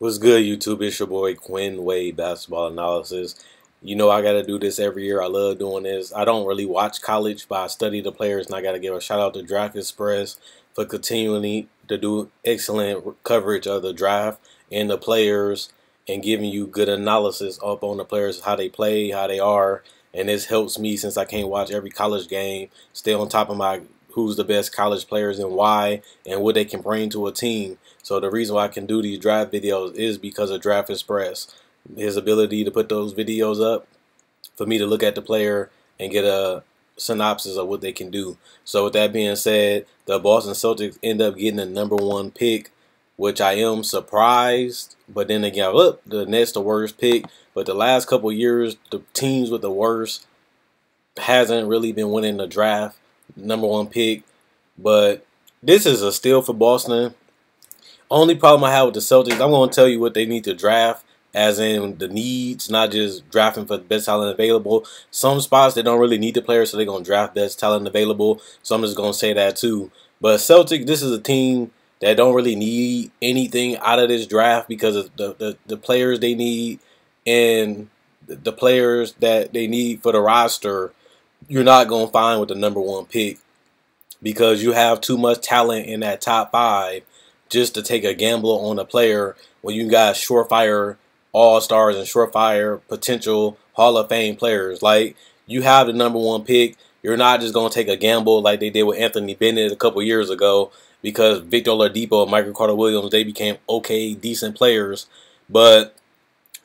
What's good, YouTube? It's your boy Quinn Wade, Basketball Analysis. You know I gotta do this every year. I love doing this. I don't really watch college, but I study the players, and I gotta give a shout out to Draft Express for continuing to do excellent coverage of the draft and the players, and giving you good analysis up on the players, how they play, how they are. And this helps me, since I can't watch every college game, stay on top of my who's the best college players and why, and what they can bring to a team. So the reason why I can do these draft videos is because of Draft Express. His ability to put those videos up for me to look at the player and get a synopsis of what they can do. So with that being said, the Boston Celtics end up getting the #1 pick, which I am surprised. But then again, look, the Nets the worst pick. But the last couple years, the teams with the worst hasn't really been winning the draft #1 pick. But this is a steal for Boston. Only problem I have with the Celtics, I'm going to tell you what they need to draft, as in the needs, not just drafting for the best talent available. Some spots they don't really need the player, so they're going to draft best talent available. So I'm just going to say that too. But Celtics, this is a team that don't really need anything out of this draft because of the players they need and the players that they need for the roster. You're not going to find with the #1 pick because you have too much talent in that top 5 just to take a gamble on a player when you got surefire all-stars and surefire potential Hall of Fame players. Like, you have the #1 pick. You're not just going to take a gamble like they did with Anthony Bennett a couple years ago, because Victor Oladipo and Michael Carter-Williams, they became okay, decent players. But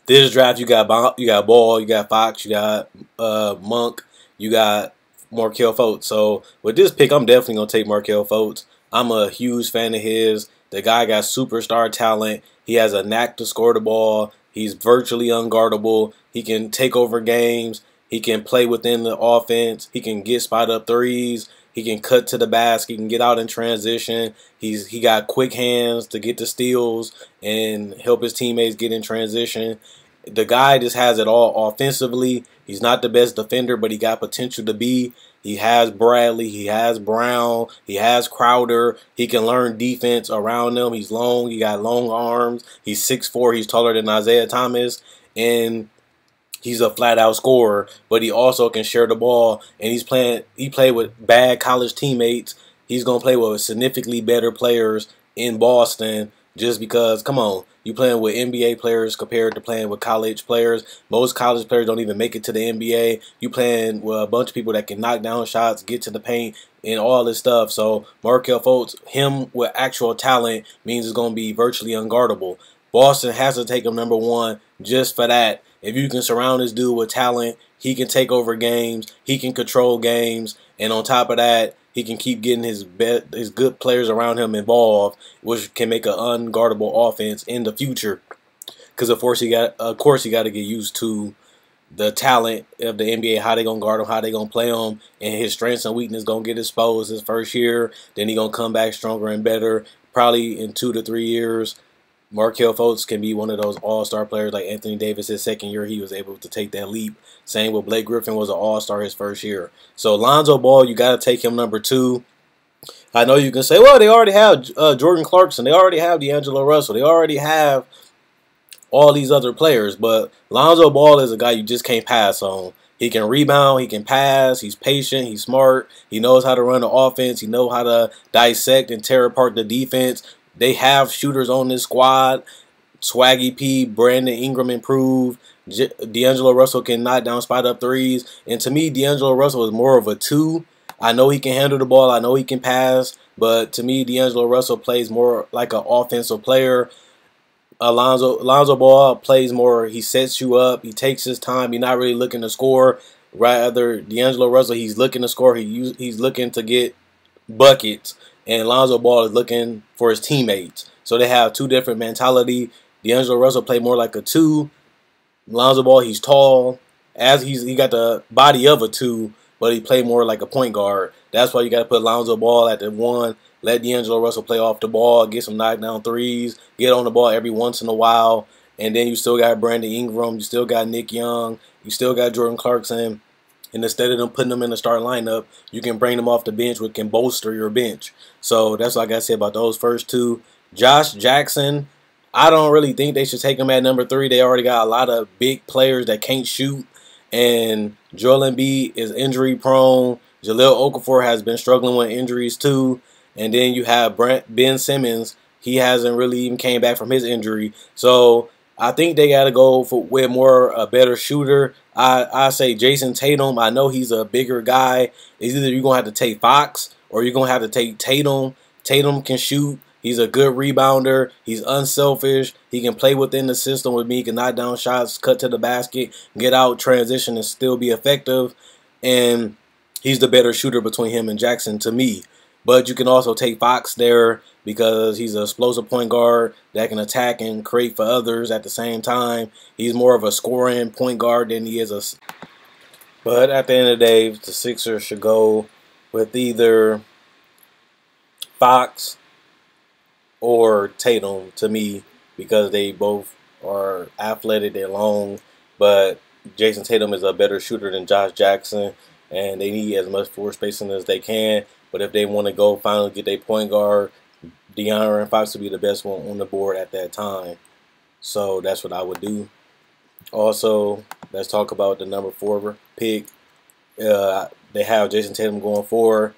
this draft, you got Ball, you got Fox, you got Monk, you got Markelle Fultz. So with this pick, I'm definitely going to take Markelle Fultz. I'm a huge fan of his. The guy got superstar talent. He has a knack to score the ball. He's virtually unguardable. He can take over games. He can play within the offense. He can get spot up threes. He can cut to the basket. He can get out in transition. He got quick hands to get the steals and help his teammates get in transition. The guy just has it all offensively. He's not the best defender, but he got potential to be. He has Bradley, he has Brown, he has Crowder. He can learn defense around them. He's long, he got long arms. He's 6'4", he's taller than Isaiah Thomas, and he's a flat-out scorer. But he also can share the ball, and he played with bad college teammates. He's gonna play with significantly better players in Boston. Just because, come on, you playing with NBA players compared to playing with college players. Most college players don't even make it to the NBA. You playing with a bunch of people that can knock down shots, get to the paint, and all this stuff. So Markelle Fultz, him with actual talent, means it's going to be virtually unguardable. Boston has to take him #1 just for that. If you can surround this dude with talent, he can take over games, he can control games, and on top of that, he can keep getting his good players around him involved, which can make an unguardable offense in the future. Because of course he got to get used to the talent of the NBA, how they gonna guard him, how they gonna play him, and his strengths and weaknesses gonna get exposed his first year. Then he gonna come back stronger and better. Probably in 2 to 3 years, Markelle Fultz can be one of those all-star players like Anthony Davis. His second year, he was able to take that leap. Same with Blake Griffin, was an all-star his first year. So Lonzo Ball, you got to take him #2. I know you can say, well, they already have Jordan Clarkson. They already have D'Angelo Russell. They already have all these other players. But Lonzo Ball is a guy you just can't pass on. He can rebound. He can pass. He's patient. He's smart. He knows how to run the offense. He knows how to dissect and tear apart the defense. They have shooters on this squad. Swaggy P, Brandon Ingram improved. D'Angelo Russell can knock down spot-up threes. And to me, D'Angelo Russell is more of a 2. I know he can handle the ball. I know he can pass. But to me, D'Angelo Russell plays more like an offensive player. Lonzo Ball plays more. He sets you up. He takes his time. He's not really looking to score. Rather, D'Angelo Russell, he's looking to score. He's looking to get buckets. And Lonzo Ball is looking for his teammates. So they have 2 different mentality. D'Angelo Russell play more like a 2. Lonzo Ball, he's tall. He got the body of a 2, but he play more like a point guard. That's why you got to put Lonzo Ball at the 1. Let D'Angelo Russell play off the ball, get some knockdown threes, get on the ball every once in a while. And then you still got Brandon Ingram. You still got Nick Young. You still got Jordan Clarkson. And instead of them putting them in the start lineup, you can bring them off the bench, which can bolster your bench. So that's what I got to say about those first 2. Josh Jackson, I don't really think they should take him at number 3. They already got a lot of big players that can't shoot, and Joel Embiid is injury prone. Jahlil Okafor has been struggling with injuries too, and then you have Ben Simmons. He hasn't really even came back from his injury, so I think they got to go with a better shooter. I say Jason Tatum. I know he's a bigger guy. It's either you're gonna have to take Fox or you're gonna have to take Tatum. Tatum can shoot. He's a good rebounder. He's unselfish. He can play within the system with me. He can knock down shots, cut to the basket, get out, transition, and still be effective. And he's the better shooter between him and Jackson to me. But you can also take Fox there because he's an explosive point guard that can attack and create for others at the same time. He's more of a scoring point guard than he is a... But at the end of the day, the Sixers should go with either Fox or Tatum to me because they both are athletic, they're long, but Jason Tatum is a better shooter than Josh Jackson, and they need as much floor spacing as they can. But if they want to go finally get their point guard, De'Aaron Fox would be the best one on the board at that time. So that's what I would do. Also, let's talk about the number 4 pick. They have Jason Tatum going 4.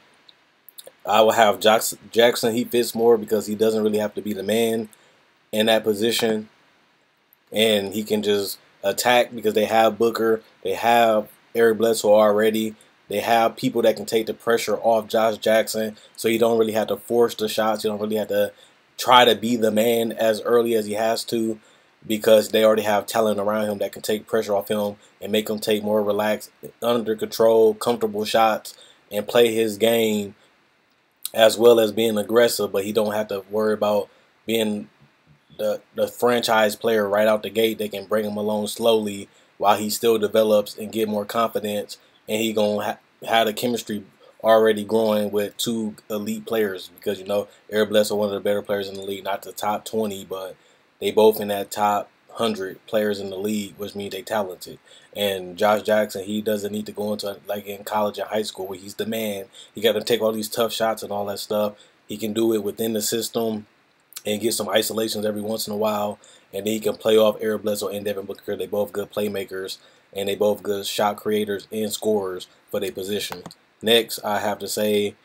I will have Jackson. He fits more because he doesn't really have to be the man in that position. And he can just attack because they have Booker. They have Eric Bledsoe already. They have people that can take the pressure off Josh Jackson. So you don't really have to force the shots. You don't really have to try to be the man as early as he has to because they already have talent around him that can take pressure off him and make him take more relaxed, under control, comfortable shots and play his game as well as being aggressive, but he don't have to worry about being the franchise player right out the gate. They can bring him along slowly while he still develops and get more confidence, and he gonna have the chemistry already growing with 2 elite players because, you know, Eric Bledsoe one of the better players in the league, not the top 20, but they both in that top 100 players in the league, which means they talented. And Josh Jackson, he doesn't need to go into like in college and high school where he's the man. He got to take all these tough shots and all that stuff. He can do it within the system and get some isolations every once in a while. And then he can play off Eric Bledsoe and Devin Booker. They both good playmakers and they both good shot creators and scorers for their position. Next, I have to say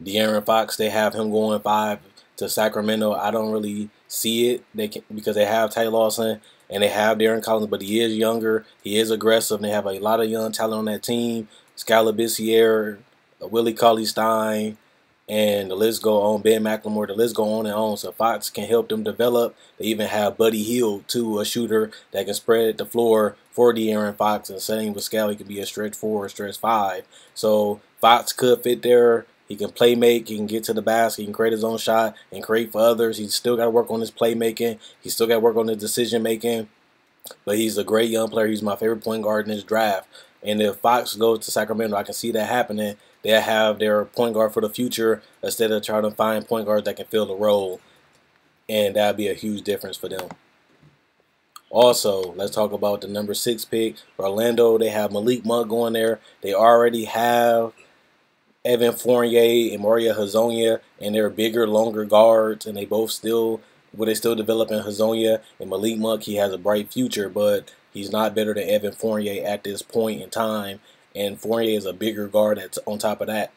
De'Aaron Fox. They have him going 5 to Sacramento. I don't really see it because they have Ty Lawson and they have Darren Collins, but he is younger. He is aggressive. And they have a lot of young talent on that team. Scala Bissiere, Willie Cauley-Stein, and the list go on. Ben McLemore, the list go on and on. So Fox can help them develop. They even have Buddy Hield, too, a shooter that can spread the floor for De'Aaron Fox. And same with Scala, he can be a stretch 4 or stretch 5. So Fox could fit there. He can play make. He can get to the basket. He can create his own shot and create for others. He's still got to work on his playmaking. He's still got to work on his decision making. But he's a great young player. He's my favorite point guard in this draft. And if Fox goes to Sacramento, I can see that happening. They'll have their point guard for the future instead of trying to find point guards that can fill the role. And that'd be a huge difference for them. Also, let's talk about the number 6 pick. Orlando, they have Malik Monk going there. They already have Evan Fournier and Mario Hezonja, and they're bigger, longer guards, and they both still, they still developing Hezonja. And Malik Monk, he has a bright future, but he's not better than Evan Fournier at this point in time. And Fournier is a bigger guard that's on top of that.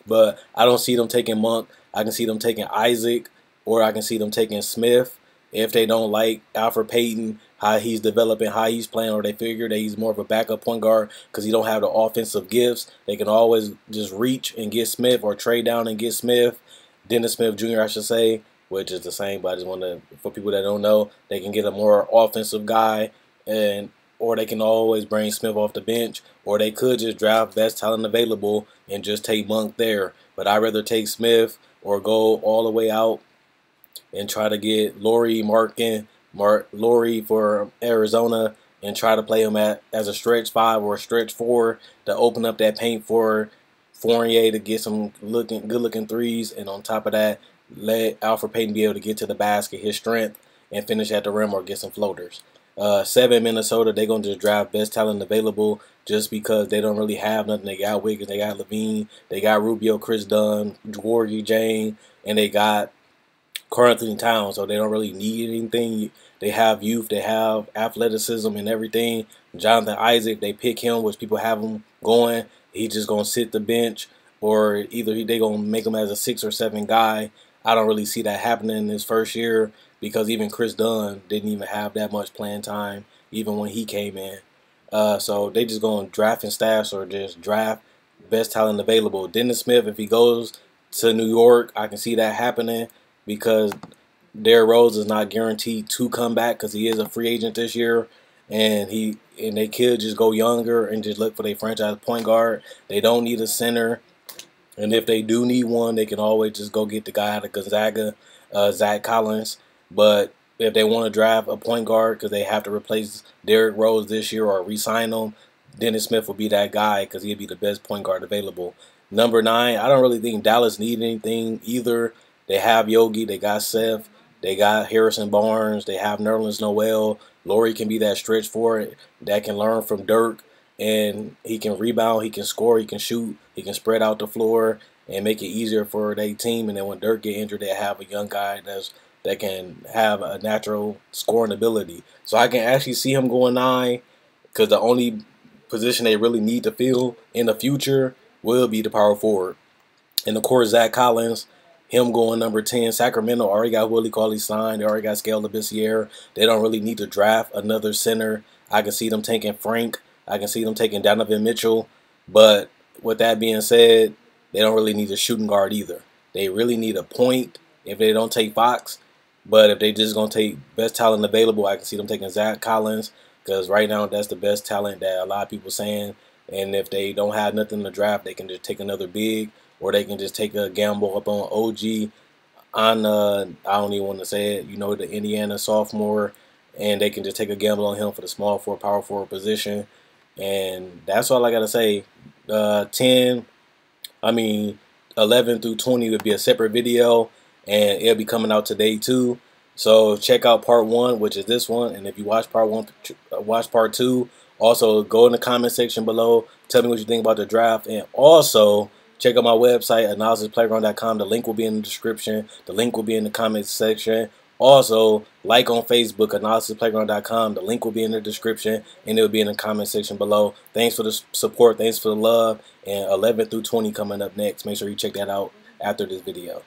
But I don't see them taking Monk. I can see them taking Isaac, or I can see them taking Smith if they don't like Alfred Payton, how he's developing, how he's playing, or they figure that he's more of a backup point guard because he don't have the offensive gifts. They can always just reach and get Smith or trade down and get Smith, Dennis Smith Jr., I should say, which is the same, but I just want to, for people that don't know, they can get a more offensive guy, or they can always bring Smith off the bench, or they could just draft best talent available and just take Monk there. But I'd rather take Smith or go all the way out and try to get Lauri for Arizona and try to play him as a stretch 5 or a stretch 4 to open up that paint for Fournier to get some good-looking threes. And on top of that, let Alfred Payton be able to get to the basket, his strength, and finish at the rim or get some floaters. 7, Minnesota, they're going to just draft best talent available just because they don't really have nothing. They got Wiggins, they got Levine, they got Rubio, Chris Dunn, Georgie Jane, and they got Karl Anthony Towns, so they don't really need anything. They have youth, they have athleticism and everything. Jonathan Isaac, they pick him, which people have him going. He just gonna sit the bench, or either they gonna make him as a 6 or 7 guy. I don't really see that happening in his first year because even Chris Dunn didn't even have that much playing time, even when he came in. So they just going draft in staffs or just draft best talent available. Dennis Smith, if he goes to New York, I can see that happening because Derrick Rose is not guaranteed to come back because he is a free agent this year, and they could just go younger and just look for their franchise point guard. They don't need a center, and if they do need one, they can always just go get the guy out of Gonzaga, Zach Collins. But if they want to draft a point guard because they have to replace Derrick Rose this year or re-sign him, Dennis Smith will be that guy because he'd be the best point guard available. Number 9, I don't really think Dallas need anything either. They have Yogi, they got Seth, they got Harrison Barnes, they have Nerlens Noel. Laurie can be that stretch for it that can learn from Dirk, and he can rebound, he can score, he can shoot, he can spread out the floor and make it easier for their team. And then when Dirk get injured, they have a young guy that can have a natural scoring ability. So I can actually see him going 9 because the only position they really need to fill in the future will be the power forward. And of course, Zach Collins, him going number 10. Sacramento already got Willie Cauley signed. They already got Scale Labissiere. They don't really need to draft another center. I can see them taking Frank. I can see them taking Donovan Mitchell. But with that being said, they don't really need a shooting guard either. They really need a point if they don't take Fox. But if they just going to take best talent available, I can see them taking Zach Collins because right now that's the best talent that a lot of people saying. And if they don't have nothing to draft, they can just take another big, or they can just take a gamble up on OG on I don't even want to say it, the Indiana sophomore, and they can just take a gamble on him for the small forward, power forward position. And that's all I gotta say. 11 through 20 would be a separate video, and it'll be coming out today too. So check out part 1, which is this one, and if you watch part 1, watch part 2. Also, go in the comment section below. Tell me what you think about the draft, and also check out my website, analysisplayground.com. The link will be in the description. The link will be in the comments section. Also, like on Facebook, analysisplayground.com. The link will be in the description, and it will be in the comment section below. Thanks for the support. Thanks for the love. And 11 through 20 coming up next. Make sure you check that out after this video.